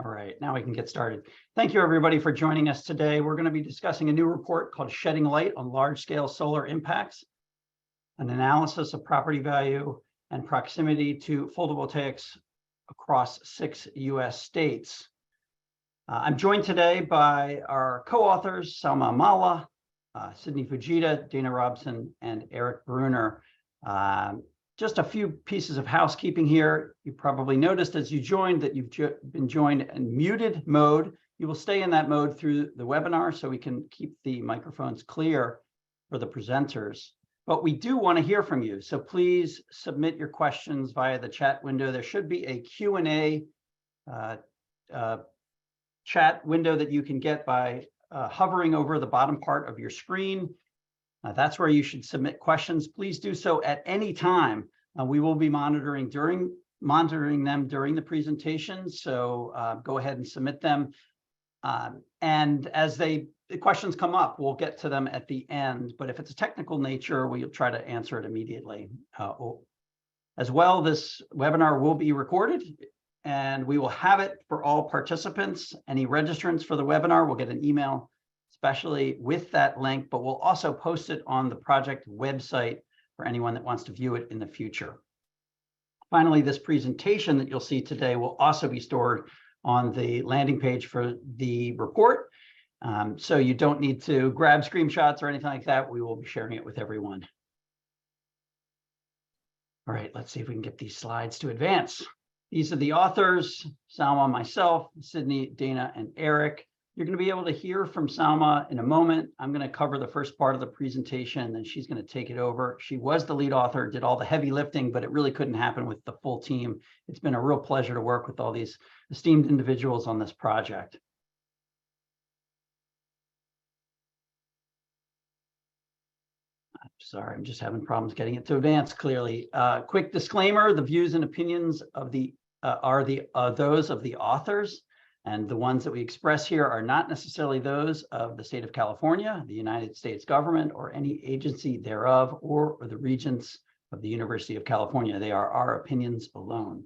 All right, now we can get started. Thank you, everybody, for joining us today. We're going to be discussing a new report called Shedding Light on Large-Scale Solar Impacts, an analysis of property value and proximity to photovoltaics across 6 U.S. states. I'm joined today by our co-authors, Salma Amala, Sydney Fujita, Dana Robson, and Eric Bruner. Just a few pieces of housekeeping here. You probably noticed as you joined that you've been joined in muted mode. You will stay in that mode through the webinar so we can keep the microphones clear for the presenters. But we do want to hear from you, so please submit your questions via the chat window. There should be a Q&A chat window that you can get by hovering over the bottom part of your screen. That's where you should submit questions. Please do so at any time. We will be monitoring them during the presentation, so go ahead and submit them. And as the questions come up, we'll get to them at the end. But if it's a technical nature, we'll try to answer it immediately. As well, this webinar will be recorded, and we will have it for all participants. Any registrants for the webinar will get an email especially with that link, but we'll also post it on the project website for anyone that wants to view it in the future. Finally, this presentation that you'll see today will also be stored on the landing page for the report. So you don't need to grab screenshots or anything like that. We will be sharing it with everyone. All right, let's see if we can get these slides to advance. These are the authors, Salma, myself, Sydney, Dana, and Eric. You're going to be able to hear from Salma in a moment. I'm going to cover the first part of the presentation, and then she's going to take it over. She was the lead author, did all the heavy lifting, but it really couldn't happen with the full team. It's been a real pleasure to work with all these esteemed individuals on this project. Sorry, I'm just having problems getting it to advance clearly. Quick disclaimer, the views and opinions of are those of the authors. And the ones that we express here are not necessarily those of the state of California, the United States government, or any agency thereof, or the regents of the University of California. They are our opinions alone.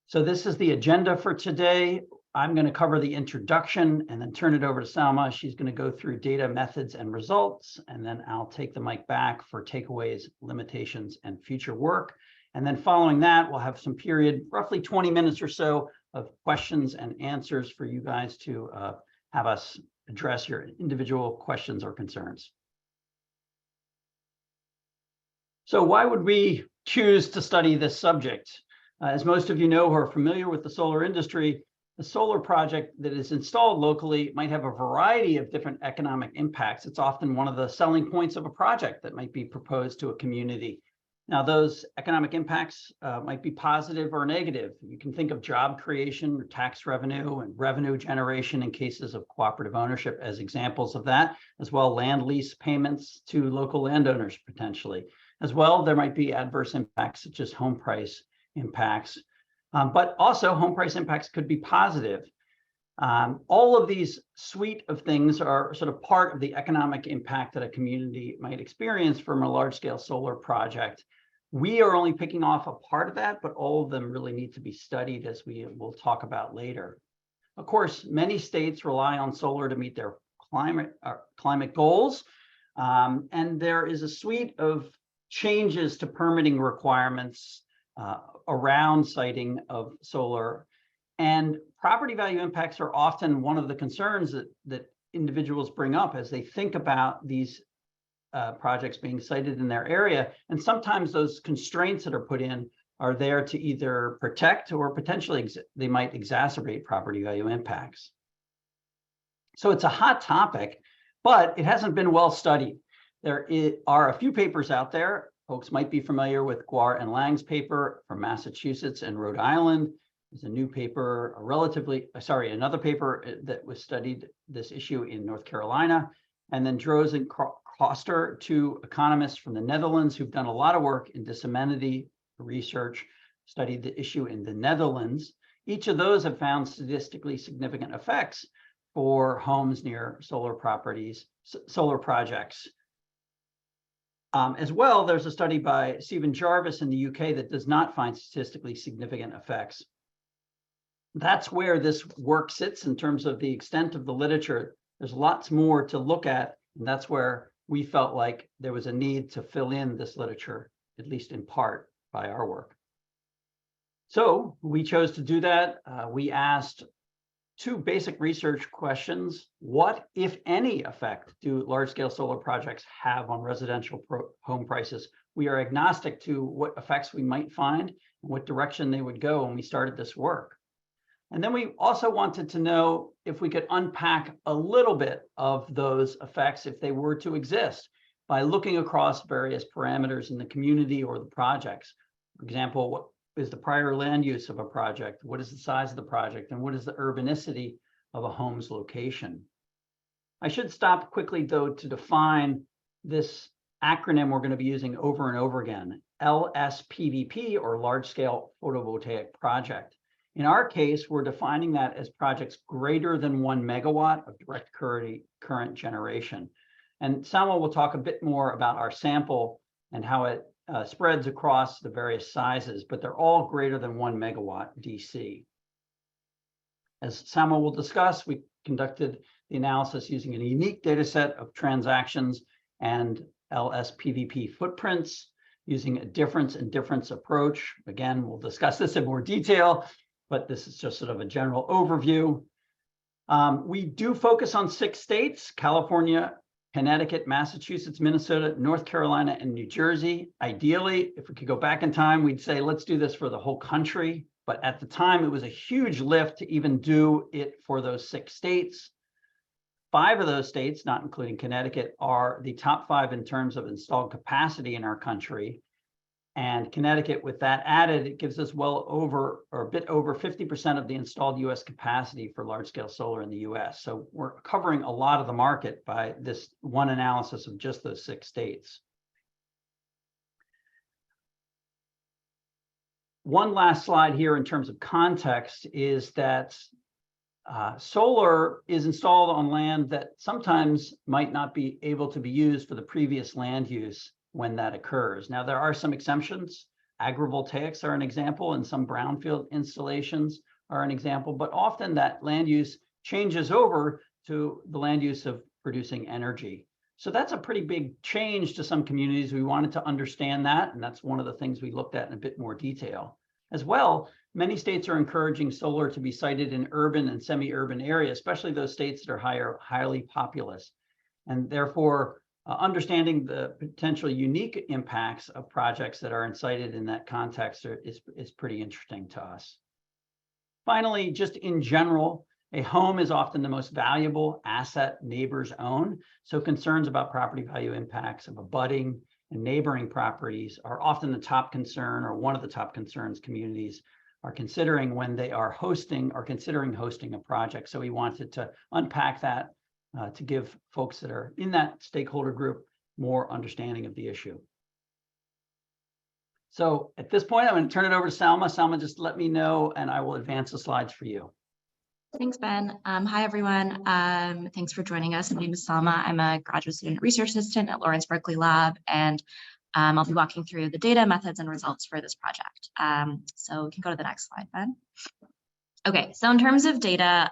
So this is the agenda for today. I'm going to cover the introduction and then turn it over to Salma. She's going to go through data, methods, and results. And then I'll take the mic back for takeaways, limitations, and future work. And then following that, we'll have some period, roughly 20 minutes or so, of questions and answers for you guys to have us address your individual questions or concerns. So why would we choose to study this subject? As most of you know who are familiar with the solar industry, a solar project that is installed locally might have a variety of different economic impacts. It's often one of the selling points of a project that might be proposed to a community. Now, those economic impacts might be positive or negative. You can think of job creation, or tax revenue, and revenue generation in cases of cooperative ownership as examples of that, as well land lease payments to local landowners potentially. As well, there might be adverse impacts such as home price impacts, but also home price impacts could be positive. All of these suite of things are sort of part of the economic impact that a community might experience from a large-scale solar project. We are only picking off a part of that, but all of them really need to be studied, as we will talk about later. Of course, many states rely on solar to meet their climate goals, and there is a suite of changes to permitting requirements around siting of solar. And property value impacts are often one of the concerns that individuals bring up as they think about these projects being sited in their area. And sometimes those constraints that are put in are there to either protect or potentially they might exacerbate property value impacts. So it's a hot topic, but it hasn't been well studied. There are a few papers out there. Folks might be familiar with Guar and Lang's paper from Massachusetts and Rhode Island. There's a new paper, another paper that was studied this issue in North Carolina. And then Droz and Koster, two economists from the Netherlands who've done a lot of work in disamenity research, studied the issue in the Netherlands. Each of those have found statistically significant effects for homes near solar properties, solar projects. As well, there's a study by Stephen Jarvis in the UK that does not find statistically significant effects. that's where this work sits in terms of the extent of the literature. There's lots more to look at, and that's where we felt like there was a need to fill in this literature, at least in part, by our work. So we chose to do that. We asked two basic research questions. What, if any, effect do large-scale solar projects have on residential home prices? We are agnostic to what effects we might find and what direction they would go when we started this work. And then we also wanted to know if we could unpack a little bit of those effects if they were to exist by looking across various parameters in the community or the projects. For example, what is the prior land use of a project? What is the size of the project? And what is the urbanicity of a home's location? I should stop quickly, though, to define this acronym we're going to be using over and over again, LSPVP, or large-scale photovoltaic project. In our case, we're defining that as projects greater than 1 megawatt of direct current generation. And Salma will talk a bit more about our sample and how it spreads across the various sizes, but they're all greater than 1 megawatt DC. As Salma will discuss, we conducted the analysis using a unique data set of transactions and LSPVP footprints using a difference in difference approach. Again, we'll discuss this in more detail, but this is just sort of a general overview. We do focus on 6 states: California, Connecticut, Massachusetts, Minnesota, North Carolina, and New Jersey. Ideally, if we could go back in time, we'd say, let's do this for the whole country. But at the time, it was a huge lift to even do it for those 6 states. 5 of those states, not including Connecticut, are the top 5 in terms of installed capacity in our country. And Connecticut, with that added, it gives us well over, or a bit over 50% of the installed US capacity for large-scale solar in the US. So we're covering a lot of the market by this one analysis of just those 6 states. One last slide here in terms of context is that solar is installed on land that sometimes might not be able to be used for the previous land use when that occurs. Now, there are some exceptions. Agrivoltaics are an example, and some brownfield installations are an example, but often that land use changes over to the land use of producing energy. So that's a pretty big change to some communities. We wanted to understand that, and that's one of the things we looked at in a bit more detail. As well, many states are encouraging solar to be sited in urban and semi-urban areas, especially those states that are highly populous. And therefore, understanding the potential unique impacts of projects that are cited in that context is pretty interesting to us. Finally, just in general, a home is often the most valuable asset neighbors own. So concerns about property value impacts of abutting and neighboring properties are often the top concern, or one of the top concerns communities are considering when they are hosting or considering hosting a project. So we wanted to unpack that to give folks that are in that stakeholder group more understanding of the issue. So at this point, I'm going to turn it over to Salma. Salma, just let me know, and I will advance the slides for you. Thanks, Ben. Hi, everyone. Thanks for joining us. My name is Salma. I'm a graduate student research assistant at Lawrence Berkeley Lab, and I'll be walking through the data, methods, and results for this project. So we can go to the next slide, Ben. Okay, so in terms of data,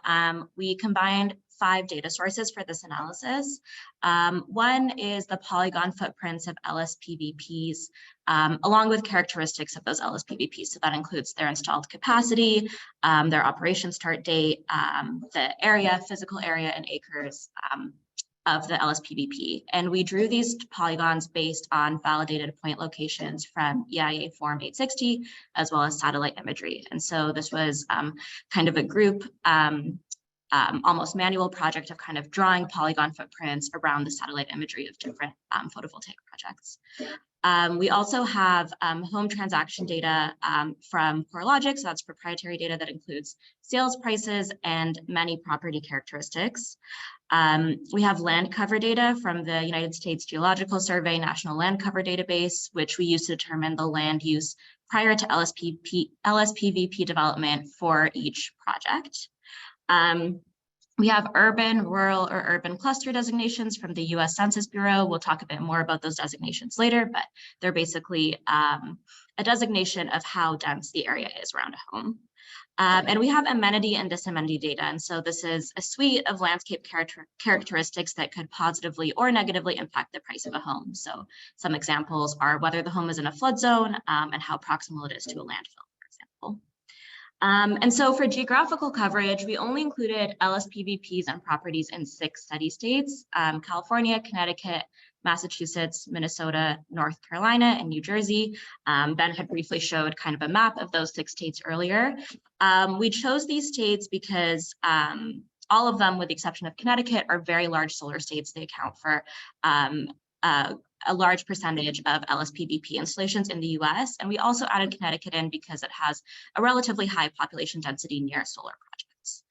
we combined 5 data sources for this analysis. One is the polygon footprints of LSPVPs, along with characteristics of those LSPVPs. So that includes their installed capacity, their operation start date, the area, physical area in acres of the LSPVP. And we drew these polygons based on validated point locations from EIA Form 860, as well as satellite imagery. And so this was kind of a group almost manual project of kind of drawing polygon footprints around the satellite imagery of different photovoltaic projects. We also have home transaction data from CoreLogic, so that's proprietary data that includes sales prices and many property characteristics. We have land cover data from the United States Geological Survey National Land Cover Database, which we use to determine the land use prior to LSPVP development for each project. We have urban, rural, or urban cluster designations from the US Census Bureau. We'll talk a bit more about those designations later, but they're basically a designation of how dense the area is around a home. And we have amenity and disamenity data. And so this is a suite of landscape characteristics that could positively or negatively impact the price of a home. So some examples are whether the home is in a flood zone and how proximal it is to a landfill, for example. And so for geographical coverage, we only included LSPVPs and properties in 6 study states: California, Connecticut, Massachusetts, Minnesota, North Carolina, and New Jersey. Ben had briefly showed kind of a map of those 6 states earlier. We chose these states because all of them, with the exception of Connecticut, are very large solar states. They account for a large percentage of LSPVP installations in the US. And we also added Connecticut in because it has a relatively high population density near solar projects.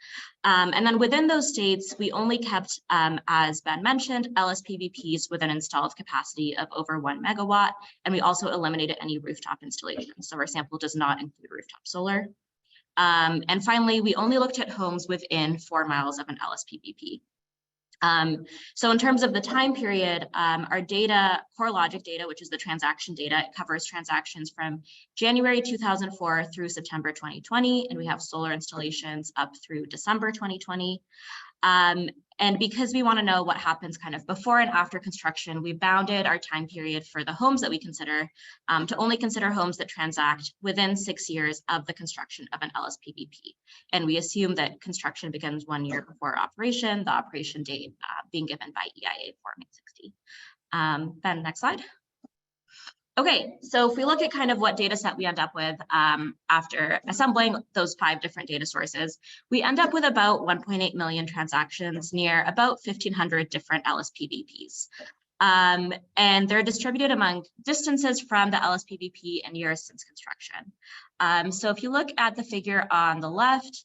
And then within those states, we only kept, as Ben mentioned, LSPVPs with an installed capacity of over 1 megawatt. And we also eliminated any rooftop installations. So our sample does not include rooftop solar. And finally, we only looked at homes within 4 miles of an LSPVP. So in terms of the time period, our data, CoreLogic data, which is the transaction data, it covers transactions from January 2004 through September 2020, and we have solar installations up through December 2020. And because we want to know what happens kind of before and after construction, we bounded our time period for the homes that we consider to only consider homes that transact within 6 years of the construction of an LSPVP. And we assume that construction begins 1 year before operation, the operation date being given by EIA Form 860. Ben, next slide. Okay, so if we look at kind of what data set we end up with after assembling those 5 different data sources, we end up with about 1.8 million transactions near about 1,500 different LSPVPs. And they're distributed among distances from the LSPVP and years since construction. So if you look at the figure on the left,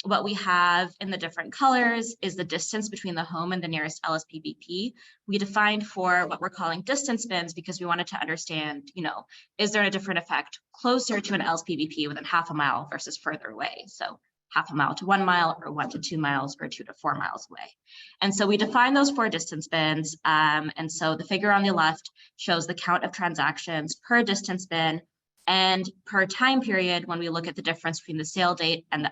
what we have in the different colors is the distance between the home and the nearest LSPVP. We defined for what we're calling distance bins because we wanted to understand, you know, is there a different effect closer to an LSPVP within half a mile versus further away? So half a mile to 1 mile, or 1 to 2 miles, or 2 to 4 miles away. And so we define those 4 distance bins. And so the figure on the left shows the count of transactions per distance bin and per time period when we look at the difference between the sale date and the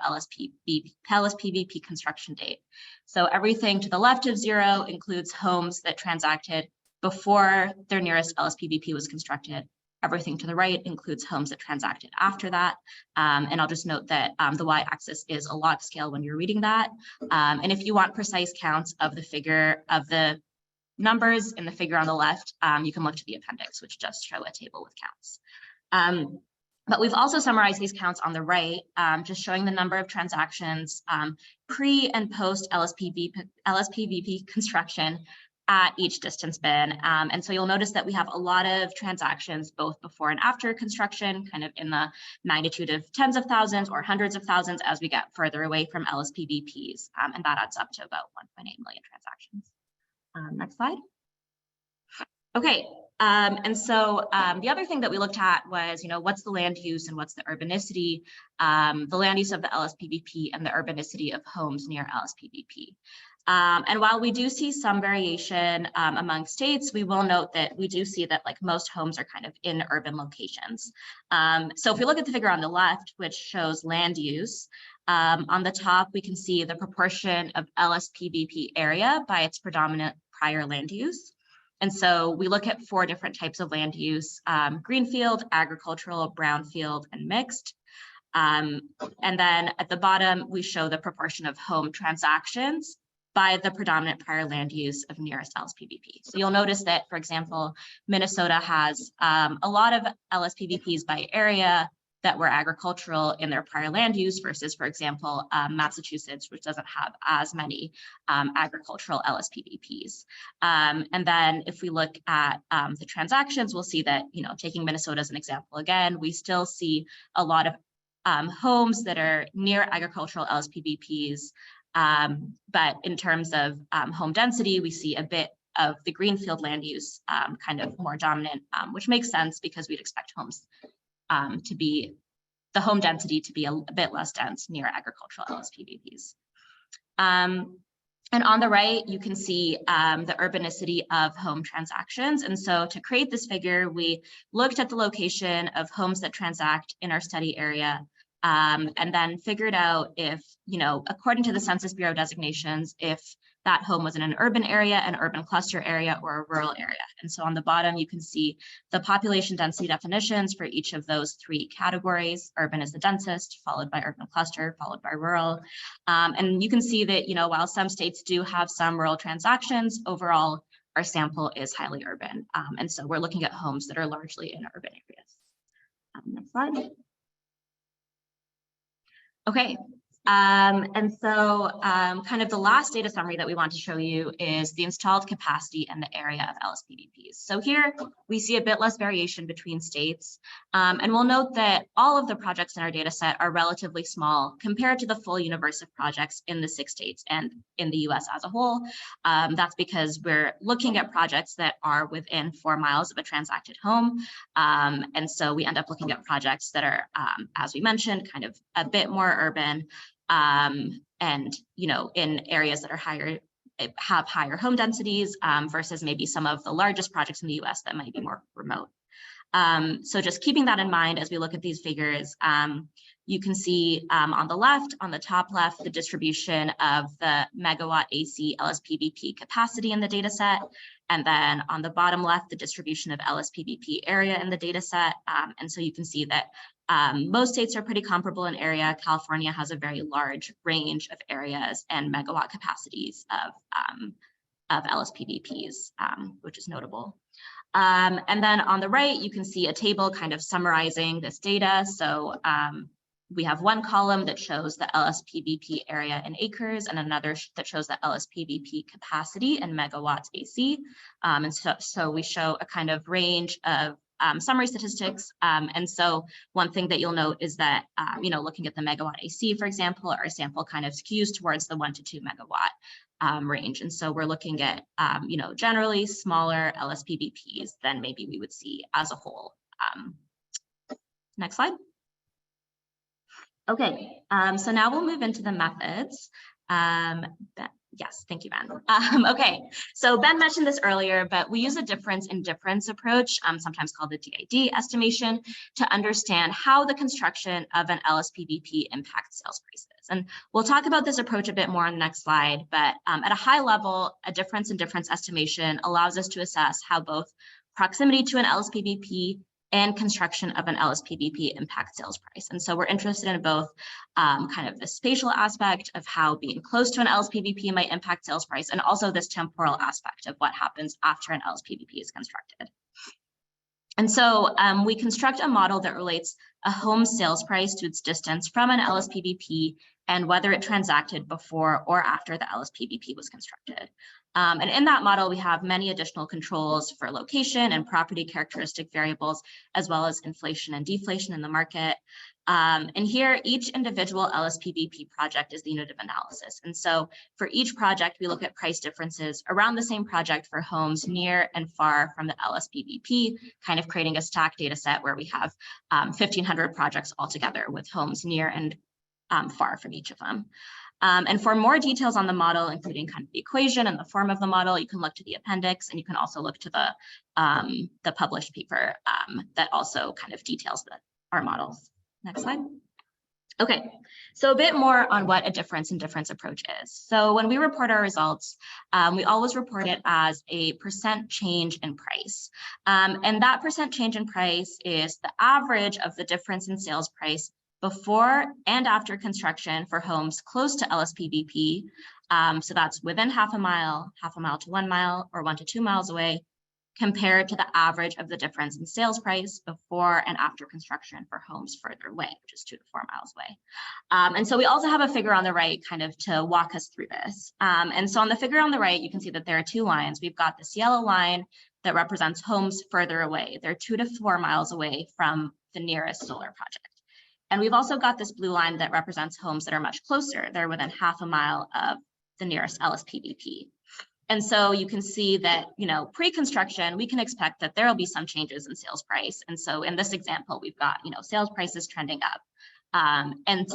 LSPVP construction date. So everything to the left of 0 includes homes that transacted before their nearest LSPVP was constructed. Everything to the right includes homes that transacted after that. And I'll just note that the y-axis is a log scale when you're reading that. And if you want precise counts of the figure of the numbers in the figure on the left, you can look to the appendix, which does show a table with counts. But we've also summarized these counts on the right, just showing the number of transactions pre and post LSPVP construction at each distance bin. And so you'll notice that we have a lot of transactions both before and after construction, kind of in the magnitude of tens of thousands or hundreds of thousands as we get further away from LSPVPs. And that adds up to about 1.8 million transactions. Next slide. Okay, and so the other thing that we looked at was, you know, what's the land use and what's the urbanicity, the land use of the LSPVP and the urbanicity of homes near LSPVP. And while we do see some variation among states, we will note that we do see that like most homes are kind of in urban locations. So if we look at the figure on the left, which shows land use, on the top, we can see the proportion of LSPVP area by its predominant prior land use. And so we look at 4 different types of land use: greenfield, agricultural, brownfield, and mixed. And then at the bottom, we show the proportion of home transactions by the predominant prior land use of nearest LSPVP. So you'll notice that, for example, Minnesota has a lot of LSPVPs by area that were agricultural in their prior land use versus, for example, Massachusetts, which doesn't have as many agricultural LSPVPs. And then if we look at the transactions, we'll see that, you know, taking Minnesota as an example again, we still see a lot of homes that are near agricultural LSPVPs. But in terms of home density, we see a bit of the greenfield land use kind of more dominant, which makes sense because we'd expect homes to be, the home density to be a bit less dense near agricultural LSPVPs. And on the right, you can see the urbanicity of home transactions. And so to create this figure, we looked at the location of homes that transact in our study area, and then figured out if, according to the Census Bureau designations, if that home was in an urban area, an urban cluster area, or a rural area. And so on the bottom, you can see the population density definitions for each of those three categories. Urban is the densest, followed by urban cluster, followed by rural. And you can see that, while some states do have some rural transactions, overall, our sample is highly urban. And so we're looking at homes that are largely in urban areas. Next slide. Okay. And so kind of the last data summary that we want to show you is the installed capacity and the area of LSPVPs. So here we see a bit less variation between states. And we'll note that all of the projects in our data set are relatively small compared to the full universe of projects in the 6 states and in the US as a whole. That's because we're looking at projects that are within 4 miles of a transacted home. And so we end up looking at projects that are, as we mentioned, kind of a bit more urban. And, in areas that are have higher home densities versus maybe some of the largest projects in the US that might be more remote. So just keeping that in mind as we look at these figures, you can see on the top left, the distribution of the megawatt AC LSPVP capacity in the data set. And then on the bottom left, the distribution of LSPVP area in the data set. And so you can see that most states are pretty comparable in area. California has a very large range of areas and megawatt capacities of LSPVPs, which is notable. And then on the right, you can see a table kind of summarizing this data. So we have one column that shows the LSPVP area in acres and another that shows the LSPVP capacity in megawatts AC. And so we show a kind of range of summary statistics. And so one thing that you'll note is that, looking at the megawatt AC, for example, our sample kind of skews towards the 1 to 2 megawatt range. And so we're looking at, generally smaller LSPVPs than maybe we would see as a whole. Next slide. Okay, so now we'll move into the methods. Yes, thank you, Ben. Okay, so Ben mentioned this earlier, but we use a difference in difference approach, sometimes called the DID estimation, to understand how the construction of an LSPVP impacts sales prices. And we'll talk about this approach a bit more on the next slide, but at a high level, a difference in difference estimation allows us to assess how both proximity to an LSPVP and construction of an LSPVP impact sales price. And so we're interested in both kind of the spatial aspect of how being close to an LSPVP might impact sales price, and also this temporal aspect of what happens after an LSPVP is constructed. And so we construct a model that relates a home sales price to its distance from an LSPVP and whether it transacted before or after the LSPVP was constructed. And in that model, we have many additional controls for location and property characteristic variables, as well as inflation and deflation in the market. And here, each individual LSPVP project is the unit of analysis. And so for each project, we look at price differences around the same project for homes near and far from the LSPVP, kind of creating a stacked data set where we have 1,500 projects altogether with homes near and far from each of them. And for more details on the model, including kind of the equation and the form of the model, you can look to the appendix, and you can also look to the published paper that also kind of details our models. Next slide. Okay, so a bit more on what a difference in difference approach is. So when we report our results, we always report it as a % change in price. And that % change in price is the average of the difference in sales price before and after construction for homes close to LSPVP. So that's within half a mile to 1 mile, or 1 to 2 miles away, compared to the average of the difference in sales price before and after construction for homes further away, which is 2 to 4 miles away. And so we also have a figure on the right kind of to walk us through this. And so on the figure on the right, you can see that there are 2 lines. We've got this yellow line that represents homes further away. They're 2 to 4 miles away from the nearest solar project. And we've also got this blue line that represents homes that are much closer. They're within half a mile of the nearest LSPVP. And so you can see that, pre-construction, we can expect that there will be some changes in sales price. And so in this example, we've got, sales prices trending up. And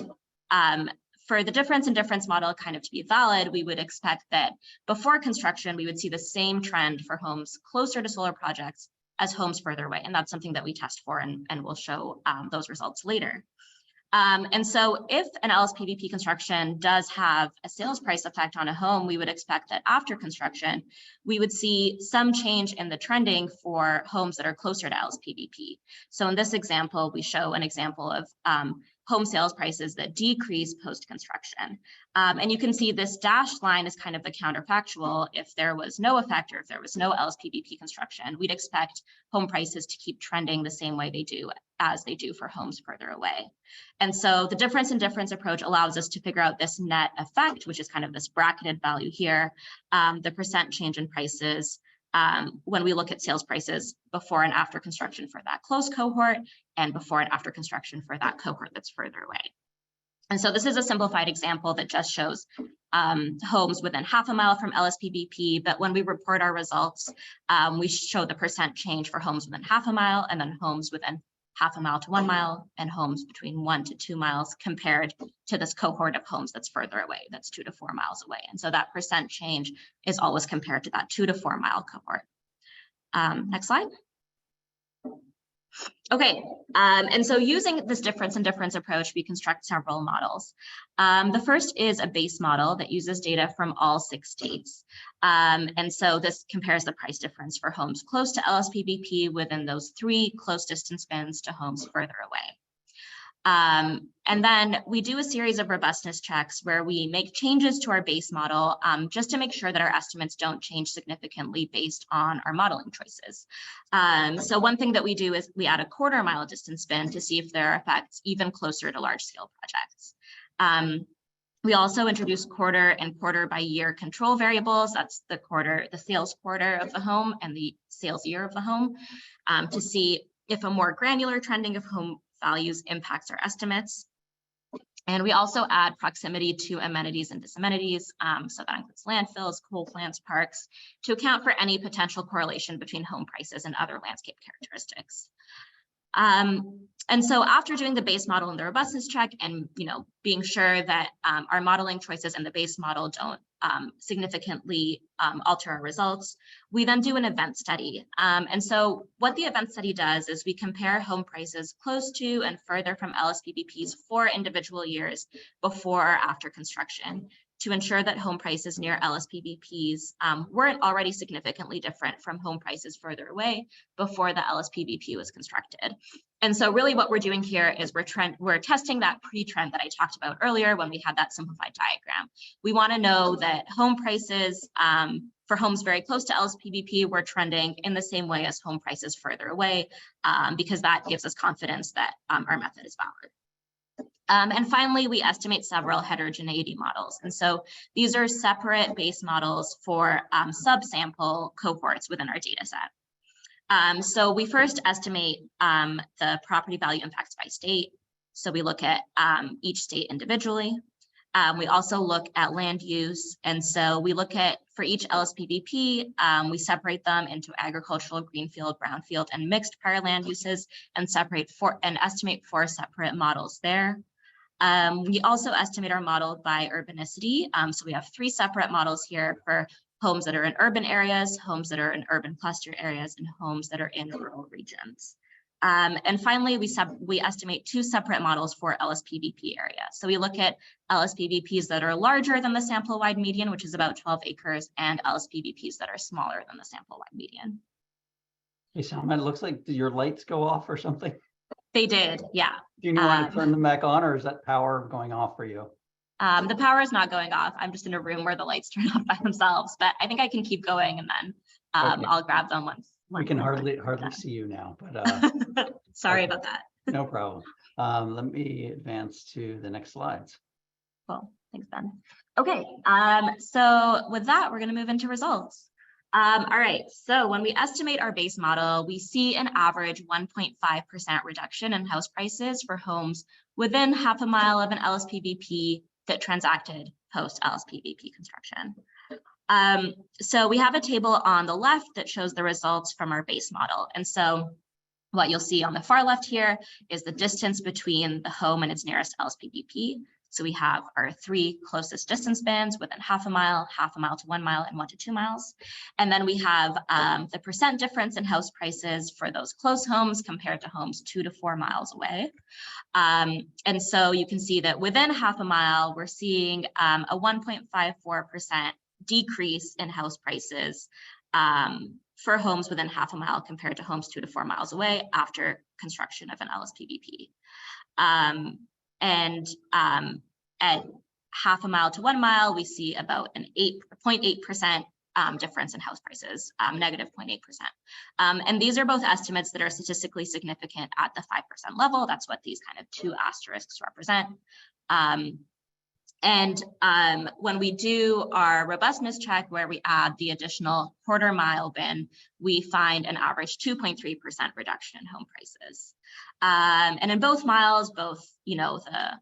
for the difference in difference model kind of to be valid, we would expect that before construction, we would see the same trend for homes closer to solar projects as homes further away. And that's something that we test for, and we'll show those results later. And so if an LSPVP construction does have a sales price effect on a home, we would expect that after construction, we would see some change in the trending for homes that are closer to LSPVP. So in this example, we show an example of home sales prices that decrease post-construction. And you can see this dashed line is kind of the counterfactual. If there was no effect or if there was no LSPVP construction, we'd expect home prices to keep trending the same way they do as they do for homes further away. And so the difference in difference approach allows us to figure out this net effect, which is kind of this bracketed value here, the percent change in prices when we look at sales prices before and after construction for that close cohort and before and after construction for that cohort that's further away. And so this is a simplified example that just shows homes within half a mile from LSPVP, but when we report our results, we show the percent change for homes within half a mile and then homes within half a mile to 1 mile and homes between 1 to 2 miles compared to this cohort of homes that's further away, that's 2 to 4 miles away. And so that percent change is always compared to that 2 to 4 mile cohort. Next slide. Okay, and so using this difference in difference approach, we construct several models. The first is a base model that uses data from all 6 states. And so this compares the price difference for homes close to LSPVP within those 3 close distance bins to homes further away. And then we do a series of robustness checks where we make changes to our base model just to make sure that our estimates don't change significantly based on our modeling choices. So one thing that we do is we add a quarter mile distance bin to see if there are effects even closer to large scale projects. We also introduce quarter and quarter by year control variables. That's the sales quarter of the home and the sales year of the home to see if a more granular trending of home values impacts our estimates. And we also add proximity to amenities and disamenities. So that includes landfills, coal plants, parks, to account for any potential correlation between home prices and other landscape characteristics. And so after doing the base model and the robustness check and being sure that our modeling choices and the base model don't significantly alter our results, we then do an event study. And so what the event study does is we compare home prices close to and further from LSPVPs for individual years before or after construction to ensure that home prices near LSPVPs weren't already significantly different from home prices further away before the LSPVP was constructed. And so really what we're doing here is we're testing that pre-trend that I talked about earlier when we had that simplified diagram. We want to know that home prices for homes very close to LSPVP were trending in the same way as home prices further away, because that gives us confidence that our method is valid. And finally, we estimate several heterogeneity models. And so these are separate base models for subsample cohorts within our data set. So we first estimate the property value impacts by state. So we look at each state individually. We also look at land use. And so we look at, for each LSPVP, we separate them into agricultural, greenfield, brownfield, and mixed prior land uses and estimate 4 separate models there. We also estimate our model by urbanicity. So we have 3 separate models here for homes that are in urban areas, homes that are in urban cluster areas, and homes that are in rural regions. And finally, we estimate 2 separate models for LSPVP areas. So we look at LSPVPs that are larger than the sample-wide median, which is about 12 acres, and LSPVPs that are smaller than the sample-wide median. Hey, Salma, it looks like your lights go off or something. They did, yeah. Do you want to turn them back on, or is that power going off for you? The power is not going off. I'm just in a room where the lights turn off by themselves, but I think I can keep going and then okay. I'll grab them once. We can hardly see you now, but sorry okay. about that. No problem. Let me advance to the next slides. Cool, thanks, Ben. Okay, so with that, we're going to move into results. All right, so when we estimate our base model, we see an average 1.5% reduction in house prices for homes within half a mile of an LSPVP that transacted post LSPVP construction. So we have a table on the left that shows the results from our base model. And so what you'll see on the far left here is the distance between the home and its nearest LSPVP. So we have our 3 closest distance bands within half a mile to 1 mile, and 1 to 2 miles. And then we have the percent difference in house prices for those close homes compared to homes 2 to 4 miles away. And so you can see that within half a mile, we're seeing a 1.54% decrease in house prices for homes within half a mile compared to homes 2 to 4 miles away after construction of an LSPVP. At half a mile to 1 mile, we see about an 0.8% difference in house prices, negative 0.8%. And these are both estimates that are statistically significant at the 5% level. That's what these kind of 2 asterisks represent. When we do our robustness check, where we add the additional quarter mile bin, we find an average 2.3% reduction in home prices. And in both miles, both, the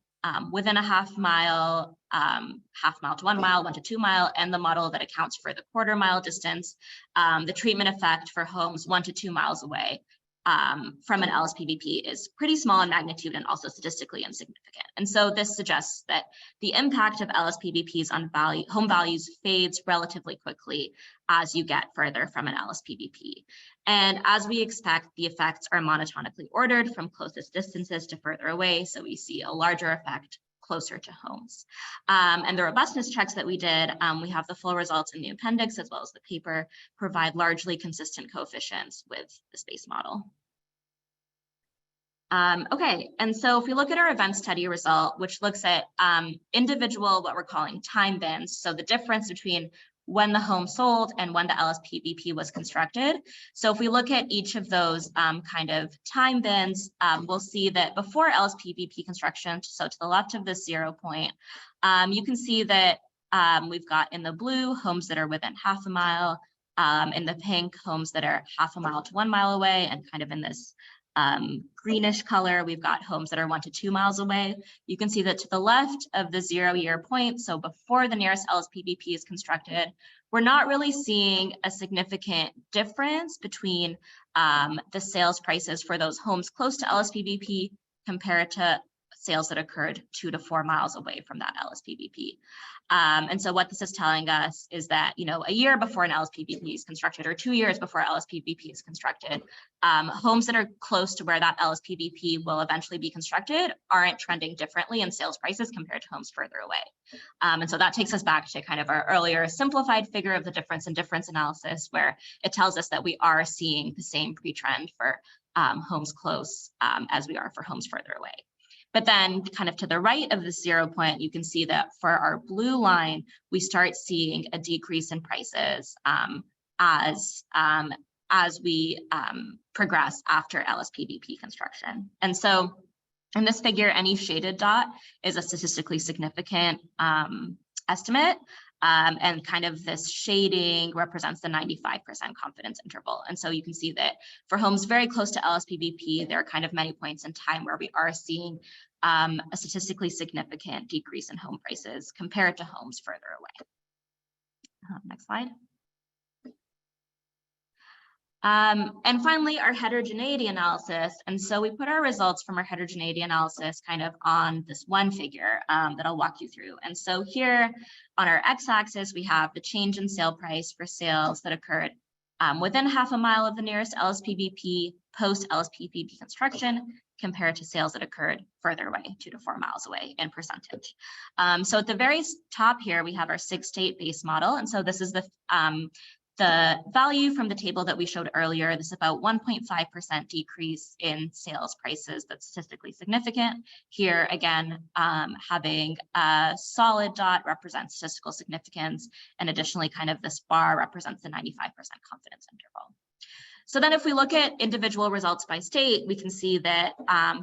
within a half mile to 1 mile, 1 to 2 mile, and the model that accounts for the quarter mile distance, the treatment effect for homes 1 to 2 miles away from an LSPVP is pretty small in magnitude and also statistically insignificant. And so this suggests that the impact of LSPVPs on home values fades relatively quickly as you get further from an LSPVP. And as we expect, the effects are monotonically ordered from closest distances to further away. So we see a larger effect closer to homes. And the robustness checks that we did, we have the full results in the appendix as well as the paper, provide largely consistent coefficients with the space model. Okay, and so if we look at our event study result, which looks at individual, what we're calling time bins, so the difference between when the home sold and when the LSPVP was constructed. So if we look at each of those kind of time bins, we'll see that before LSPVP construction, so to the left of this 0 point, you can see that we've got in the blue homes that are within half a mile, in the pink homes that are half a mile to 1 mile away, and kind of in this greenish color, we've got homes that are 1 to 2 miles away. You can see that to the left of the 0 year point, so before the nearest LSPVP is constructed, we're not really seeing a significant difference between the sales prices for those homes close to LSPVP compared to sales that occurred 2 to 4 miles away from that LSPVP. And so what this is telling us is that, a year before an LSPVP is constructed, or 2 years before LSPVP is constructed, homes that are close to where that LSPVP will eventually be constructed aren't trending differently in sales prices compared to homes further away. And so that takes us back to kind of our earlier simplified figure of the difference in difference analysis, where it tells us that we are seeing the same pre-trend for homes close as we are for homes further away. But then kind of to the right of the 0 point, you can see that for our blue line, we start seeing a decrease in prices as we progress after LSPVP construction. And so in this figure, any shaded dot is a statistically significant estimate. And kind of this shading represents the 95% confidence interval. And so you can see that for homes very close to LSPVP, there are kind of many points in time where we are seeing a statistically significant decrease in home prices compared to homes further away. Next slide. And finally, our heterogeneity analysis. And so we put our results from our heterogeneity analysis kind of on this one figure that I'll walk you through. And so here on our x-axis, we have the change in sale price for sales that occurred within half a mile of the nearest LSPVP post LSPVP construction compared to sales that occurred further away, 2 to 4 miles away in percentage. So at the very top here, we have our 6-state base model. And so this is the value from the table that we showed earlier. This is about 1.5% decrease in sales prices that's statistically significant. Here again, having a solid dot represents statistical significance, and additionally kind of this bar represents the 95% confidence interval. So then if we look at individual results by state, we can see that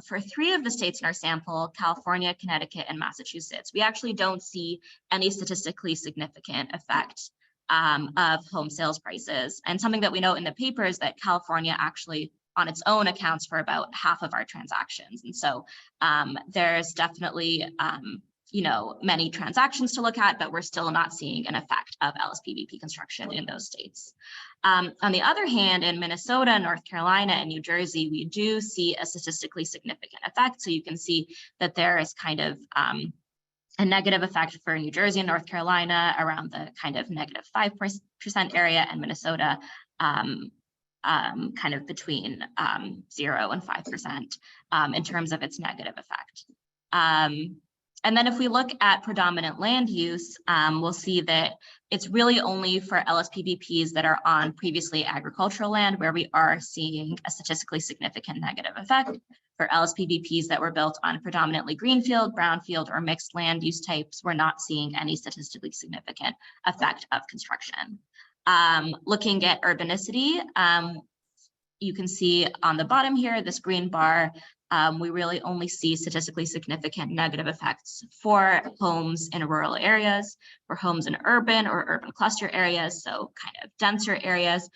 for 3 of the states in our sample, California, Connecticut, and Massachusetts, we actually don't see any statistically significant effect of home sales prices. And something that we know in the paper is that California actually on its own accounts for about half of our transactions. And so there's definitely, many transactions to look at, but we're still not seeing an effect of LSPVP construction in those states. On the other hand, in Minnesota, North Carolina, and New Jersey, we do see a statistically significant effect. So you can see that there is kind of a negative effect for New Jersey and North Carolina around the kind of negative 5% area, and Minnesota kind of between 0 and 5% in terms of its negative effect. And then if we look at predominant land use, we'll see that it's really only for LSPVPs that are on previously agricultural land where we are seeing a statistically significant negative effect. For LSPVPs that were built on predominantly greenfield, brownfield, or mixed land use types, we're not seeing any statistically significant effect of construction. Looking at urbanicity, you can see on the bottom here, this green bar, we really only see statistically significant negative effects for homes in rural areas. For homes in urban or urban cluster areas, so kind of denser areas,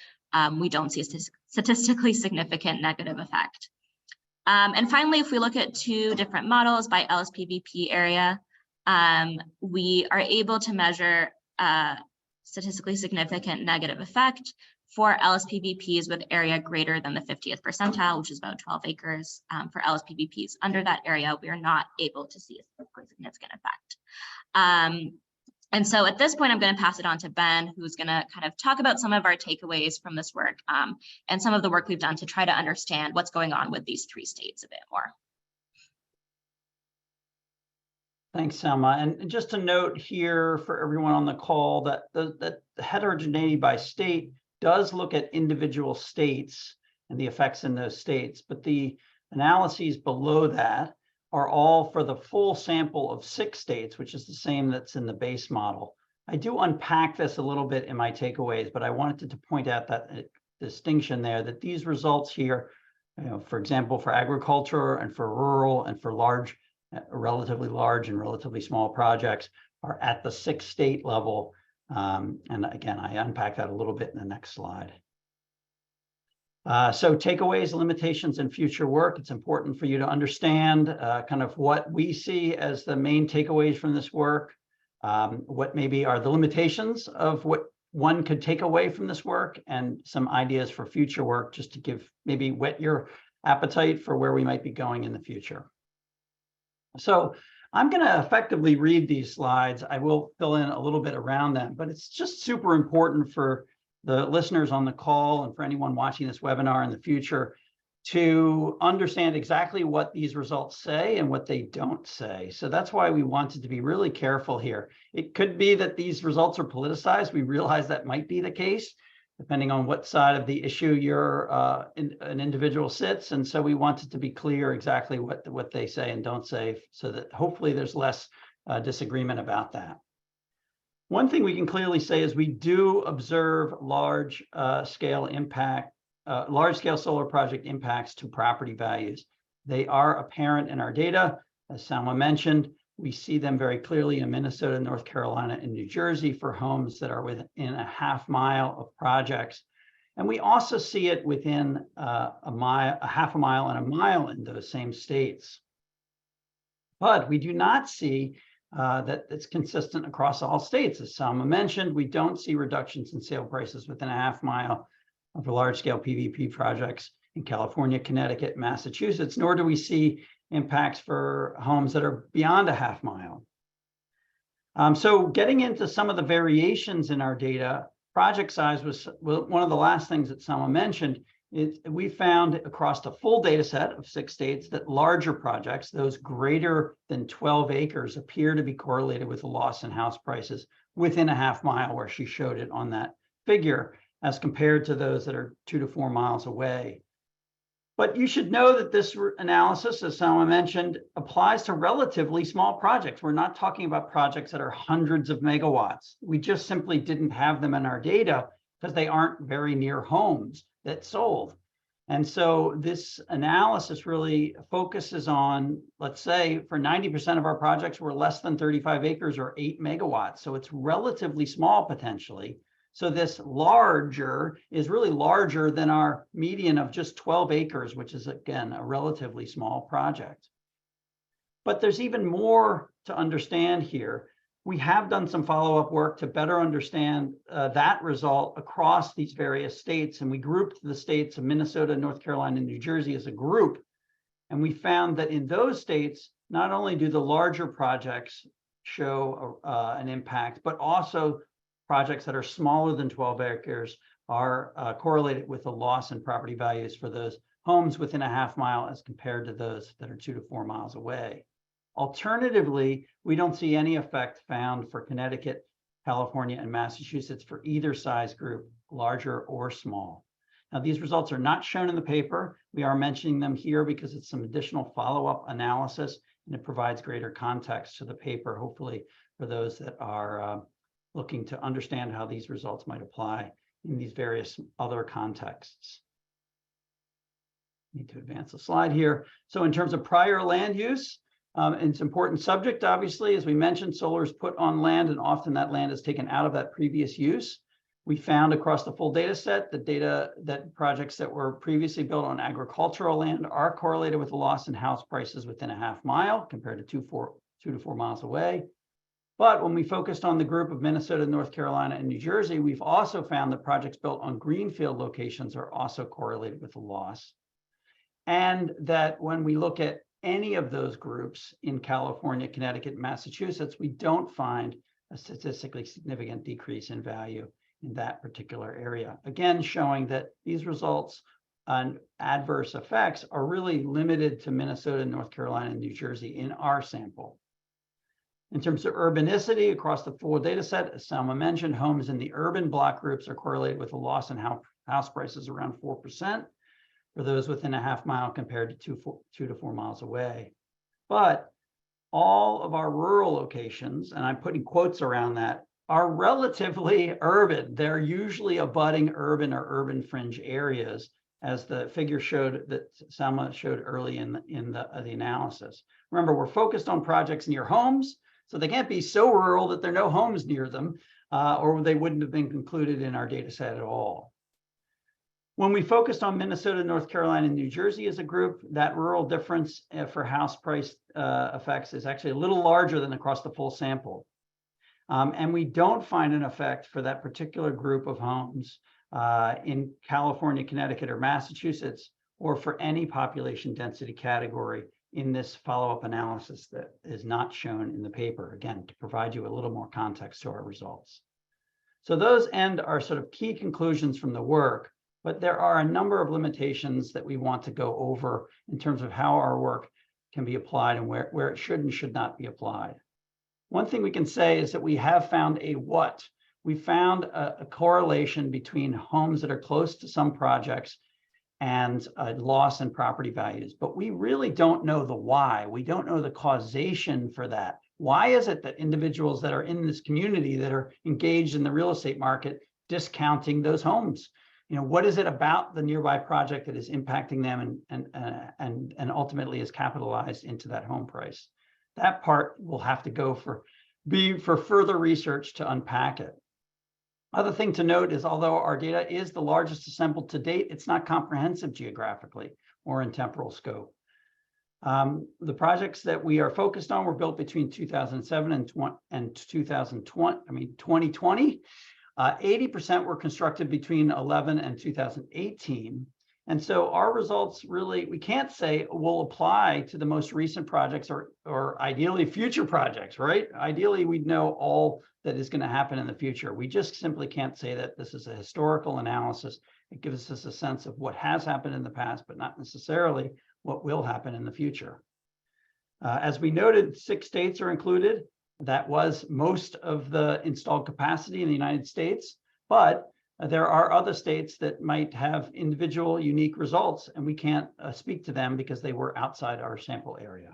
we don't see a statistically significant negative effect. And finally, if we look at two different models by LSPVP area, we are able to measure statistically significant negative effect for LSPVPs with area greater than the 50th percentile, which is about 12 acres. For LSPVPs under that area, we are not able to see a statistically significant effect. And so at this point, I'm going to pass it on to Ben, who's going to kind of talk about some of our takeaways from this work and some of the work we've done to try to understand what's going on with these three states a bit more. Thanks, Selma. And just a note here for everyone on the call that the heterogeneity by state does look at individual states and the effects in those states, but the analyses below that are all for the full sample of 6 states, which is the same that's in the base model. I do unpack this a little bit in my takeaways, but I wanted to point out that distinction there, that these results here, for example, for agriculture and for rural and for large, relatively large and relatively small projects are at the 6 state level. And again, I unpack that a little bit in the next slide. So takeaways, limitations, and future work. It's important for you to understand kind of what we see as the main takeaways from this work, what maybe are the limitations of what one could take away from this work, and some ideas for future work, just to give maybe whet your appetite for where we might be going in the future. So I'm going to effectively read these slides. I will fill in a little bit around them, but it's just super important for the listeners on the call and for anyone watching this webinar in the future to understand exactly what these results say and what they don't say. So that's why we wanted to be really careful here. It could be that these results are politicized. We realize that might be the case, depending on what side of the issue an individual sits. And so we wanted to be clear exactly what they say and don't say, so that hopefully there's less disagreement about that. One thing we can clearly say is we do observe large-scale solar project impacts to property values. They are apparent in our data. As Selma mentioned, we see them very clearly in Minnesota, North Carolina, and New Jersey for homes that are within a half mile of projects. And we also see it within a half a mile and a mile in those same states. But we do not see that it's consistent across all states. As Selma mentioned, we don't see reductions in sale prices within a half mile of large-scale PVP projects in California, Connecticut, Massachusetts, nor do we see impacts for homes that are beyond a half mile. So getting into some of the variations in our data, project size was one of the last things that Selma mentioned. We found across the full data set of 6 states that larger projects, those greater than 12 acres, appear to be correlated with a loss in house prices within a half mile, where she showed it on that figure, as compared to those that are 2 to 4 miles away. But you should know that this analysis, as Selma mentioned, applies to relatively small projects. We're not talking about projects that are hundreds of megawatts. We just simply didn't have them in our data because they aren't very near homes that sold. And so this analysis really focuses on, let's say, for 90% of our projects were less than 35 acres or 8 megawatts. So it's relatively small potentially. So this larger is really larger than our median of just 12 acres, which is, again, a relatively small project. But there's even more to understand here. We have done some follow-up work to better understand that result across these various states. And we grouped the states of Minnesota, North Carolina, and New Jersey as a group. And we found that in those states, not only do the larger projects show an impact, but also projects that are smaller than 12 acres are correlated with a loss in property values for those homes within a half mile as compared to those that are 2 to 4 miles away. Alternatively, we don't see any effect found for Connecticut, California, and Massachusetts for either size group, larger or small. Now, these results are not shown in the paper. We are mentioning them here because it's some additional follow-up analysis, and it provides greater context to the paper, hopefully for those that are looking to understand how these results might apply in these various other contexts. Need to advance the slide here. So in terms of prior land use, it's an important subject, obviously. As we mentioned, solar is put on land, and often that land is taken out of that previous use. We found across the full data set that projects that were previously built on agricultural land are correlated with a loss in house prices within a half mile compared to 2 to 4 miles away. But when we focused on the group of Minnesota, North Carolina, and New Jersey, we've also found that projects built on greenfield locations are also correlated with a loss. And that when we look at any of those groups in California, Connecticut, and Massachusetts, we don't find a statistically significant decrease in value in that particular area. Again, showing that these results on adverse effects are really limited to Minnesota, North Carolina, and New Jersey in our sample. In terms of urbanicity across the full data set, as Selma mentioned, homes in the urban block groups are correlated with a loss in house prices around 4%. For those within a half mile compared to 2 to 4 miles away. But all of our rural locations, and I'm putting quotes around that, are relatively urban. They're usually abutting urban or urban fringe areas, as the figure showed that Selma showed early in the analysis. Remember, we're focused on projects near homes, so they can't be so rural that there are no homes near them, or they wouldn't have been included in our data set at all. When we focused on Minnesota, North Carolina, and New Jersey as a group, that rural difference for house price effects is actually a little larger than across the full sample. And we don't find an effect for that particular group of homes in California, Connecticut, or Massachusetts, or for any population density category in this follow-up analysis that is not shown in the paper, again, to provide you a little more context to our results. So those end our sort of key conclusions from the work. But there are a number of limitations that we want to go over in terms of how our work can be applied and where it should and should not be applied. One thing we can say is that we have found a what. We found a correlation between homes that are close to some projects and a loss in property values, but we really don't know the why. We don't know the causation for that. Why is it that individuals that are in this community that are engaged in the real estate market discounting those homes? You know, what is it about the nearby project that is impacting them and ultimately is capitalized into that home price? That part will have to go for further research to unpack it. Other thing to note is, although our data is the largest assembled to date, it's not comprehensive geographically or in temporal scope. The projects that we are focused on were built between 2007 and 2020. 80% were constructed between 11 and 2018. And so our results really, we can't say will apply to the most recent projects or ideally future projects, right? Ideally, we'd know all that is going to happen in the future. We just simply can't say that this is a historical analysis. It gives us a sense of what has happened in the past, but not necessarily what will happen in the future. As we noted, 6 states are included. That was most of the installed capacity in the United States, but there are other states that might have individual unique results, and we can't speak to them because they were outside our sample area.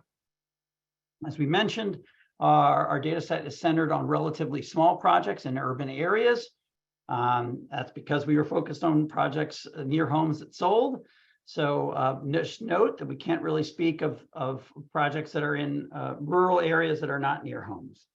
As we mentioned, our data set is centered on relatively small projects in urban areas. That's because we were focused on projects near homes that sold. So just note that we can't really speak of projects that are in rural areas that are not near homes.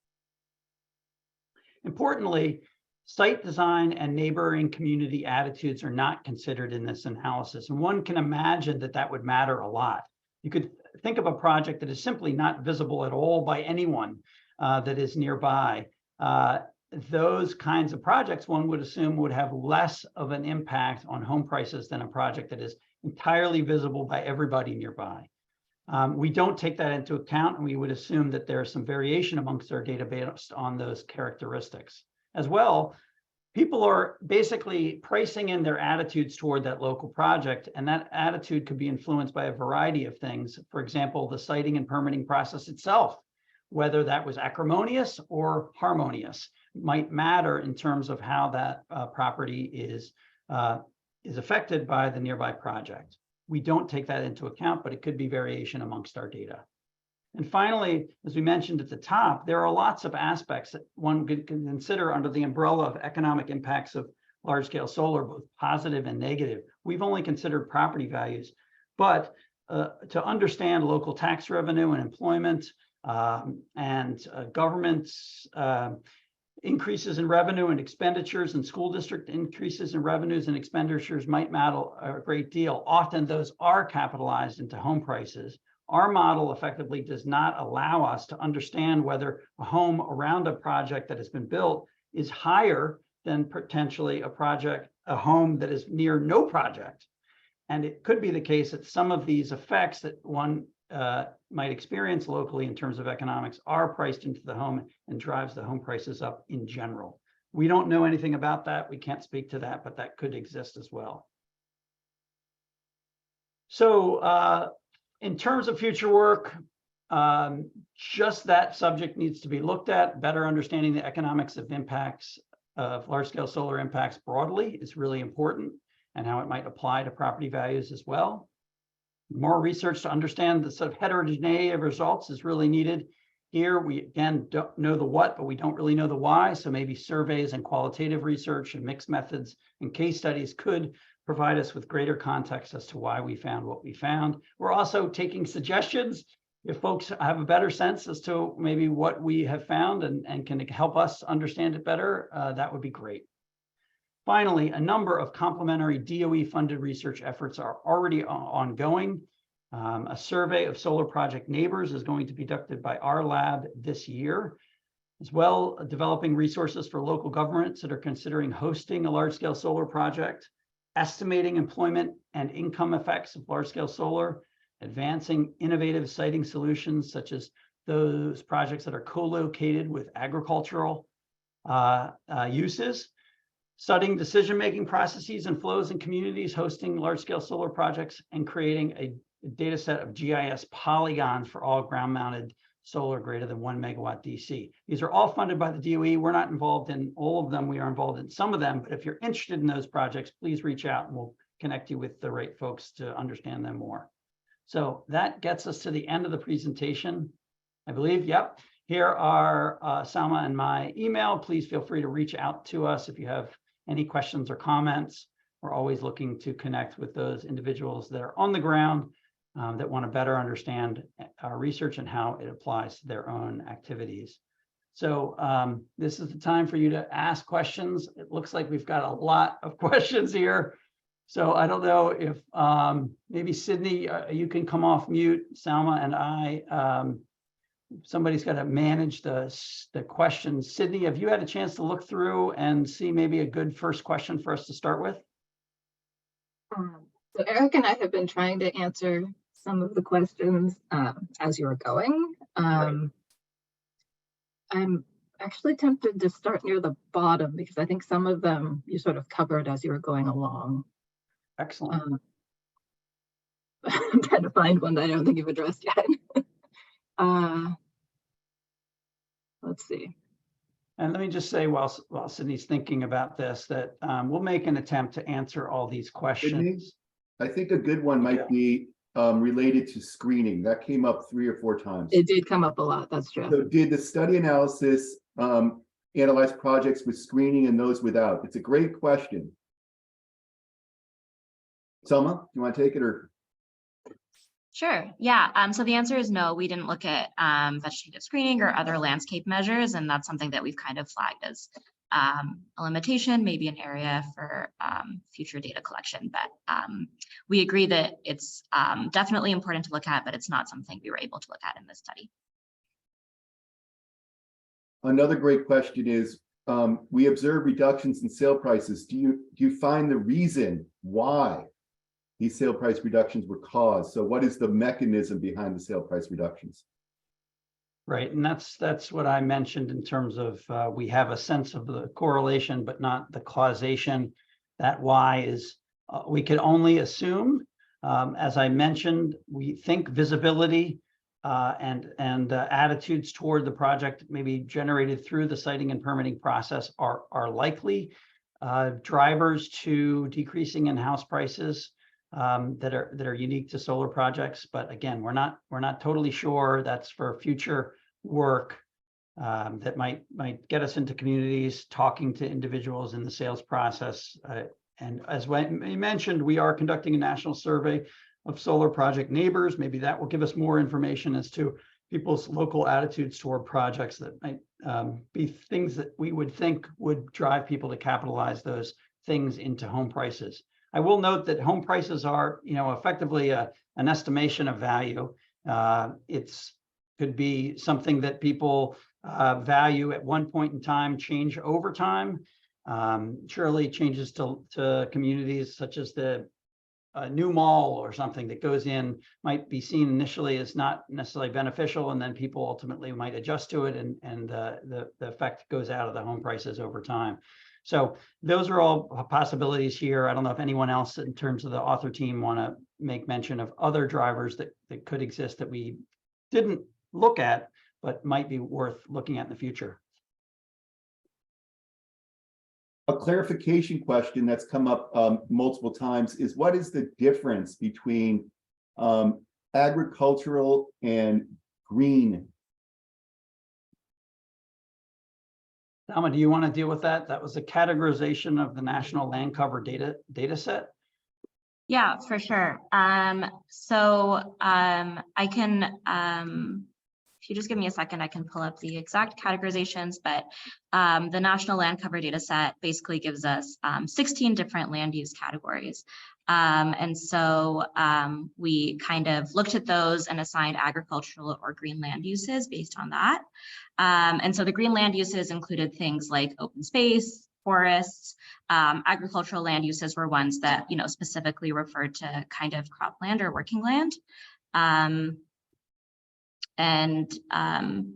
Importantly, site design and neighboring community attitudes are not considered in this analysis. And one can imagine that that would matter a lot. You could think of a project that is simply not visible at all by anyone that is nearby. Those kinds of projects, one would assume, would have less of an impact on home prices than a project that is entirely visible by everybody nearby. We don't take that into account, and we would assume that there's some variation amongst our data based on those characteristics. As well, people are basically pricing in their attitudes toward that local project, and that attitude could be influenced by a variety of things. For example, the siting and permitting process itself, whether that was acrimonious or harmonious, might matter in terms of how that property is affected by the nearby project. We don't take that into account, but it could be variation amongst our data. And finally, as we mentioned at the top, there are lots of aspects that one can consider under the umbrella of economic impacts of large-scale solar, both positive and negative. We've only considered property values, but to understand local tax revenue and employment and government's increases in revenue and expenditures, and school district increases in revenues and expenditures might matter a great deal. Often those are capitalized into home prices. Our model effectively does not allow us to understand whether a home around a project that has been built is higher than potentially a home that is near no project. And it could be the case that some of these effects that one might experience locally in terms of economics are priced into the home and drives the home prices up in general. We don't know anything about that. We can't speak to that, but that could exist as well. So in terms of future work, just that subject needs to be looked at. Better understanding the economics of impacts of large-scale solar impacts broadly is really important, and how it might apply to property values as well. More research to understand the sort of heterogeneity of results is really needed. Here, we again don't know the what, but we don't really know the why. So maybe surveys and qualitative research and mixed methods and case studies could provide us with greater context as to why we found what we found. We're also taking suggestions. If folks have a better sense as to maybe what we have found and can help us understand it better, that would be great. Finally, a number of complementary DOE-funded research efforts are already ongoing. A survey of solar project neighbors is going to be conducted by our lab this year. As well, developing resources for local governments that are considering hosting a large-scale solar project, estimating employment and income effects of large-scale solar, advancing innovative siting solutions such as those projects that are co-located with agricultural uses, studying decision-making processes and flows in communities hosting large-scale solar projects, and creating a data set of GIS polygons for all ground-mounted solar greater than 1 megawatt DC. These are all funded by the DOE. We're not involved in all of them. We are involved in some of them, but if you're interested in those projects, please reach out and we'll connect you with the right folks to understand them more. So that gets us to the end of the presentation, I believe. Yep. Here are Salma and my email. Please feel free to reach out to us if you have any questions or comments. We're always looking to connect with those individuals that are on the ground that want to better understand our research and how it applies to their own activities. So this is the time for you to ask questions. It looks like we've got a lot of questions here. So I don't know if maybe Sydney, you can come off mute, Salma and I. Somebody's got to manage the questions. Sydney, have you had a chance to look through and see maybe a good first question for us to start with? So Eric and I have been trying to answer some of the questions as you were going. Right. I'm actually tempted to start near the bottom because I think some of them you sort of covered as you were going along. Excellent. I'm trying to find one that I don't think you've addressed yet. Let's see. And let me just say, while Sydney's thinking about this, that we'll make an attempt to answer all these questions. I think a good one might be related to screening. That came up 3 or 4 times. It did come up a lot, that's true. So did the study analysis analyze projects with screening and those without? It's a great question. Selma, do you want to take it or? Sure. Yeah. So the answer is no. We didn't look at vegetative screening or other landscape measures, and that's something that we've kind of flagged as a limitation, maybe an area for future data collection. But we agree that it's definitely important to look at, but it's not something we were able to look at in this study. Another great question is, we observe reductions in sale prices. Do you find the reason why these sale price reductions were caused. So what is the mechanism behind the sale price reductions? Right, and that's what I mentioned in terms of we have a sense of the correlation, but not the causation. That why is we can only assume. As I mentioned, we think visibility and attitudes toward the project maybe generated through the siting and permitting process are likely drivers to decreasing in house prices that are unique to solar projects. But again, we're not totally sure. That's for future work that might get us into communities, talking to individuals in the sales process. And as we mentioned, we are conducting a national survey of solar project neighbors. Maybe that will give us more information as to people's local attitudes toward projects that might be things that we would think would drive people to capitalize those things into home prices. I will note that home prices are, effectively an estimation of value. It's could be something that people value at one point in time, change over time. Surely changes to communities such as the new mall or something that goes in might be seen initially as not necessarily beneficial, and then people ultimately might adjust to it, and the effect goes out of the home prices over time. So those are all possibilities here. I don't know if anyone else in terms of the author team want to make mention of other drivers that could exist that we didn't look at, but might be worth looking at in the future. A clarification question that's come up multiple times is, what is the difference between agricultural and green? Alma, do you want to deal with that? That was a categorization of the National Land Cover data set. Yeah, for sure. So I can, if you just give me a second, I can pull up the exact categorizations, but the National Land Cover data set basically gives us 16 different land use categories. And so we kind of looked at those and assigned agricultural or green land uses based on that. And so the green land uses included things like open space, forests. Agricultural land uses were ones that, specifically referred to kind of cropland or working land. And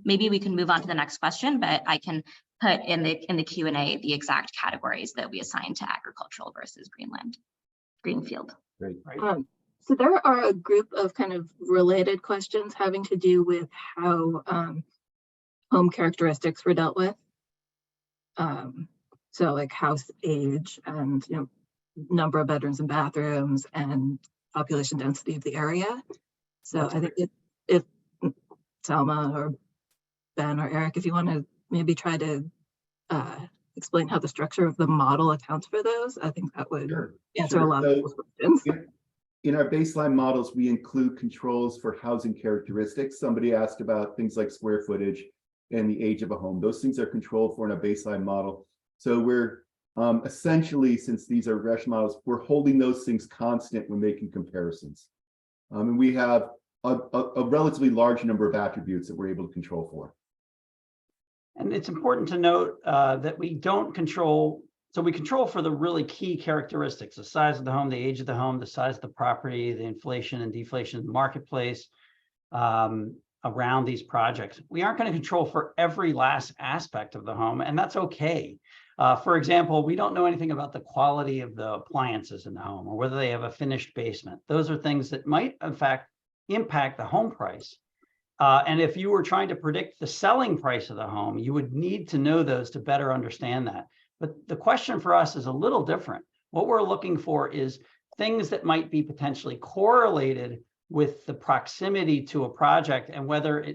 maybe we can move on to the next question, but I can put in the Q&A the exact categories that we assigned to agricultural versus greenfield. Great. So there are a group of kind of related questions having to do with how home characteristics were dealt with. So like house age and number of bedrooms and bathrooms and population density of the area. So I think if Salma or Ben or Eric, if you want to maybe try to explain how the structure of the model accounts for those, I think that would answer a lot of those questions. In our baseline models, we include controls for housing characteristics. Somebody asked about things like square footage and the age of a home. Those things are controlled for in a baseline model. So we're essentially, since these are regression models, we're holding those things constant when making comparisons. And we have a relatively large number of attributes that we're able to control for. And it's important to note that we don't control, so we control for the really key characteristics: the size of the home, the age of the home, the size of the property, the inflation and deflation in the marketplace around these projects. We aren't going to control for every last aspect of the home, and that's okay. For example, we don't know anything about the quality of the appliances in the home or whether they have a finished basement. Those are things that might, in fact, impact the home price. And if you were trying to predict the selling price of the home, you would need to know those to better understand that. But the question for us is a little different. What we're looking for is things that might be potentially correlated with the proximity to a project and whether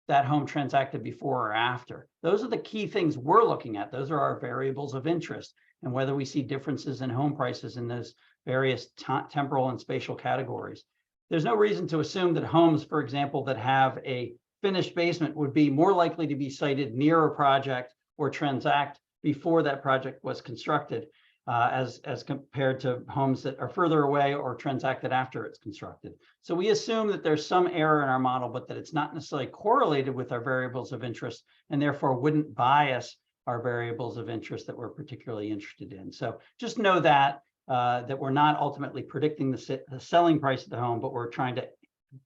that home transacted before or after. Those are the key things we're looking at. Those are our variables of interest, and whether we see differences in home prices in those various temporal and spatial categories. There's no reason to assume that homes, for example, that have a finished basement would be more likely to be sited near a project or transact before that project was constructed as compared to homes that are further away or transacted after it's constructed. So we assume that there's some error in our model, but that it's not necessarily correlated with our variables of interest, and therefore wouldn't bias our variables of interest that we're particularly interested in. So just know that. that we're not ultimately predicting the selling price of the home, but we're trying to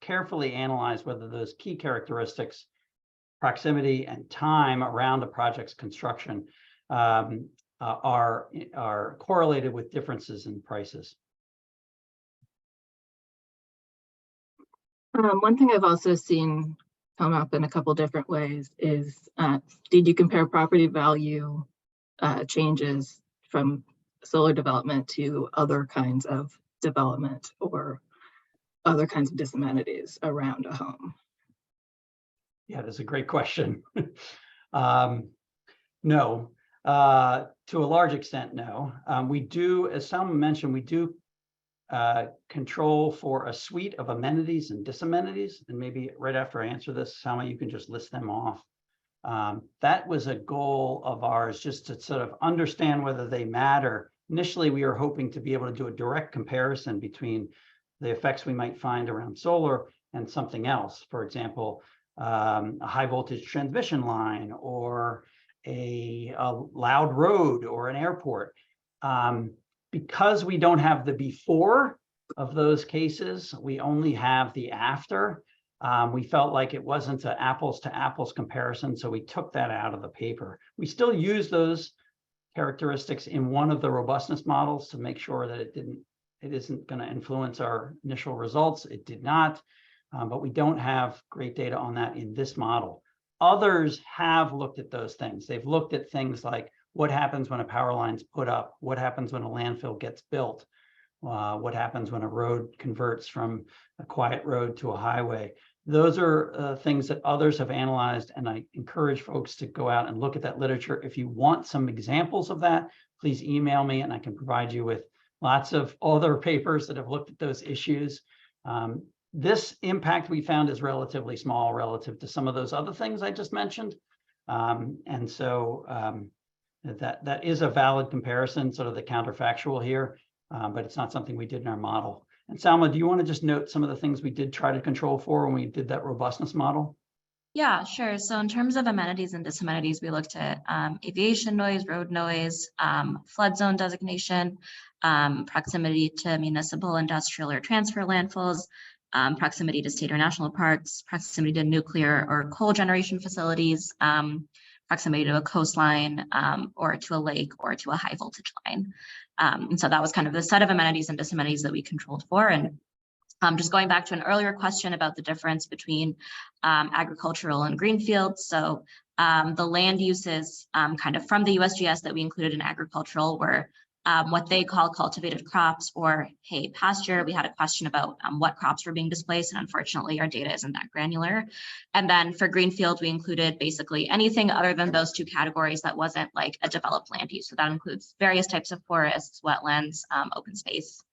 carefully analyze whether those key characteristics, proximity and time around a project's construction, are correlated with differences in prices. One thing I've also seen come up in a couple different ways is, did you compare property value changes from solar development to other kinds of development or other kinds of disamenities around a home? Yeah, that's a great question. No, to a large extent, no. We do, as Salma mentioned, we do control for a suite of amenities and disamenities. And maybe right after I answer this, Salma, you can just list them off. That was a goal of ours, just to sort of understand whether they matter. Initially, we were hoping to be able to do a direct comparison between the effects we might find around solar and something else. For example, a high voltage transmission line or a loud road or an airport. Because we don't have the before of those cases, we only have the after. We felt like it wasn't an apples to apples comparison, so we took that out of the paper. We still use those characteristics in one of the robustness models to make sure that it isn't going to influence our initial results. It did not, but we don't have great data on that in this model. Others have looked at those things. They've looked at things like what happens when a power line's put up, what happens when a landfill gets built, what happens when a road converts from a quiet road to a highway. Those are things that others have analyzed, and I encourage folks to go out and look at that literature. If you want some examples of that, please email me and I can provide you with lots of other papers that have looked at those issues. This impact we found is relatively small relative to some of those other things I just mentioned. And so that is a valid comparison, sort of the counterfactual here, but it's not something we did in our model. And Salma, do you want to just note some of the things we did try to control for when we did that robustness model? Yeah, sure. So in terms of amenities and disamenities, we looked at aviation noise, road noise, flood zone designation, proximity to municipal, industrial, or transfer landfills, proximity to state or national parks, proximity to nuclear or coal generation facilities, proximity to a coastline, or to a lake or to a high voltage line. And so that was kind of the set of amenities and disamenities that we controlled for. And just going back to an earlier question about the difference between agricultural and greenfield. So the land uses kind of from the USGS that we included in agricultural were what they call cultivated crops or hay pasture. We had a question about what crops were being displaced, and unfortunately our data isn't that granular. And then for greenfield, we included basically anything other than those two categories that wasn't like a developed land use. So that includes various types of forests, wetlands, open space.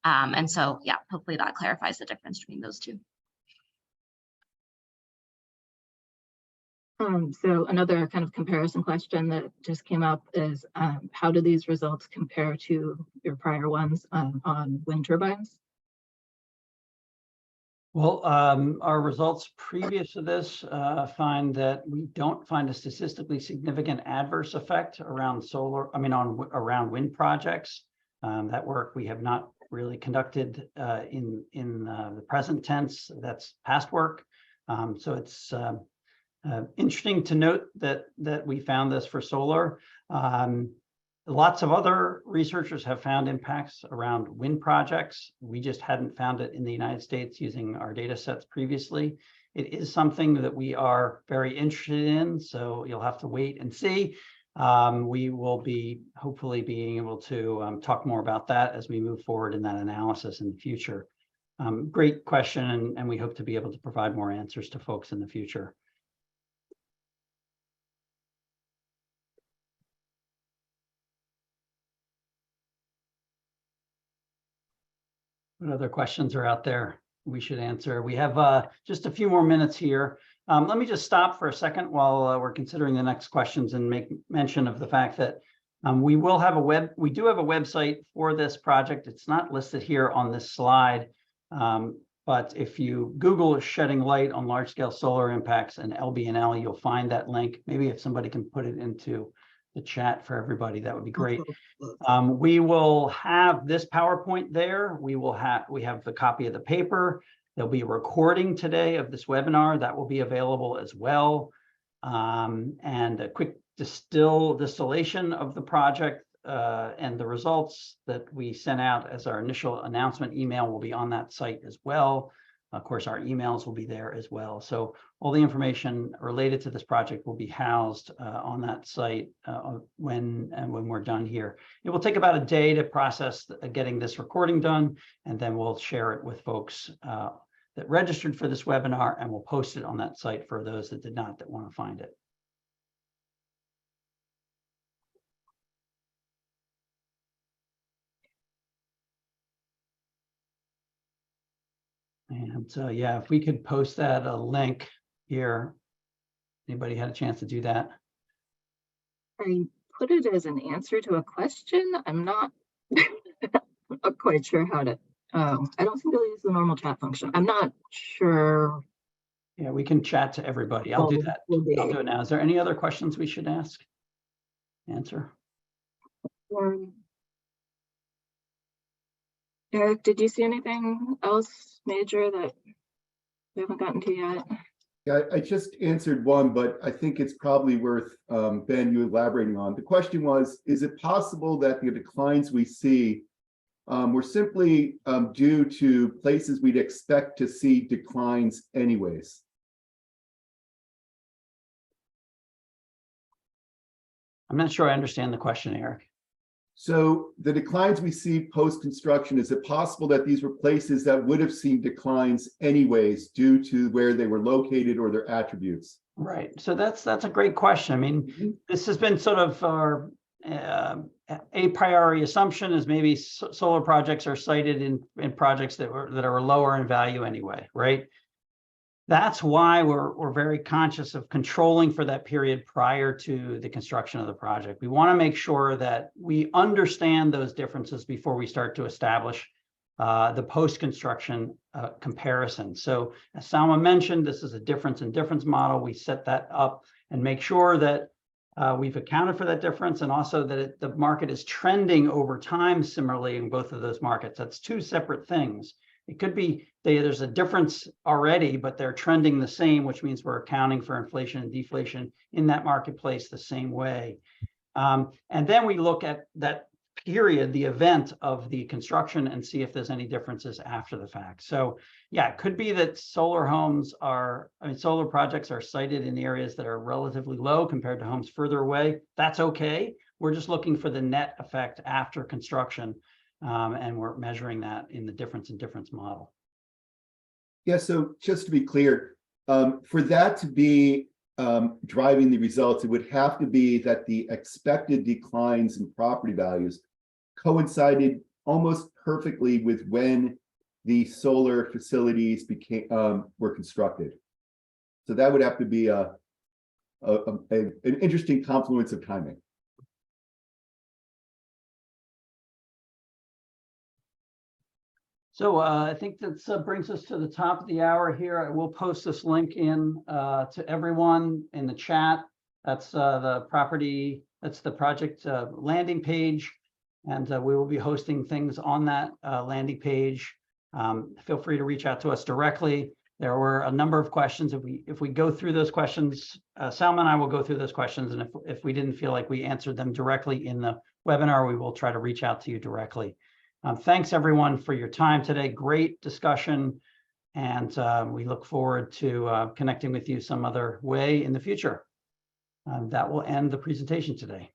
And so, yeah, hopefully that clarifies the difference between those two. So another kind of comparison question that just came up is, how do these results compare to your prior ones on wind turbines? Well, our results previous to this find that we don't find a statistically significant adverse effect around solar, around wind projects. That work we have not really conducted in the present tense. That's past work. So it's interesting to note that we found this for solar. Lots of other researchers have found impacts around wind projects. We just hadn't found it in the United States using our data sets previously. It is something that we are very interested in, so you'll have to wait and see. We will be hopefully being able to talk more about that as we move forward in that analysis in the future. Great question, and we hope to be able to provide more answers to folks in the future. What other questions are out there we should answer? We have just a few more minutes here. Let me just stop for a second while we're considering the next questions and make mention of the fact that we do have a website for this project. It's not listed here on this slide, but if you Google shedding light on large scale solar impacts and LBNL, you'll find that link. Maybe if somebody can put it into the chat for everybody. That would be great. We will have this PowerPoint there. We have the copy of the paper. There'll be a recording today of this webinar that will be available as well. And a quick distillation of the project and the results that we sent out as our initial announcement email will be on that site as well. Of course, our emails will be there as well. So all the information related to this project will be housed on that site when we're done here. It will take about a day to process getting this recording done, and then we'll share it with folks that registered for this webinar, and we'll post it on that site for those that did not, that want to find it. And so, yeah, if we could post that a link here. Anybody had a chance to do that? I put it as an answer to a question. I'm not, not quite sure how to. I don't think they'll use the normal chat function. I'm not sure. Yeah, we can chat to everybody. I'll do that. I'll do it now. Is there any other questions we should answer? Eric, did you see anything else major that we haven't gotten to yet? Yeah, I just answered one, but I think it's probably worth, Ben, you elaborating on. The question was, is it possible that the declines we see were simply due to places we'd expect to see declines anyways? I'm not sure I understand the question, Eric. So the declines we see post-construction, is it possible that these were places that would have seen declines anyways due to where they were located or their attributes? Right. So that's a great question. I mean, this has been sort of our a priori assumption is maybe solar projects are sited in projects that are lower in value anyway, right? That's why we're very conscious of controlling for that period prior to the construction of the project. We want to make sure that we understand those differences before we start to establish the post-construction comparison. So as Salma mentioned, this is a difference in difference model. We set that up and make sure that we've accounted for that difference, and also that the market is trending over time similarly in both of those markets. That's two separate things. It could be there's a difference already, but they're trending the same, which means we're accounting for inflation and deflation in that marketplace the same way. And then we look at that period, the event of the construction, and see if there's any differences after the fact. So yeah, it could be that solar projects are sited in areas that are relatively low compared to homes further away. That's okay. We're just looking for the net effect after construction. And we're measuring that in the difference in difference model. Yeah, so just to be clear, for that to be driving the results, it would have to be that the expected declines in property values coincided almost perfectly with when the solar facilities were constructed. So that would have to be an interesting confluence of timing. So I think that brings us to the top of the hour here. I will post this link in to everyone in the chat. That's the project landing page, and we will be hosting things on that landing page. Feel free to reach out to us directly. There were a number of questions. If we go through those questions, Salma and I will go through those questions, and if we didn't feel like we answered them directly in the webinar, we will try to reach out to you directly. Thanks everyone for your time today. Great discussion, and we look forward to connecting with you some other way in the future. That will end the presentation today.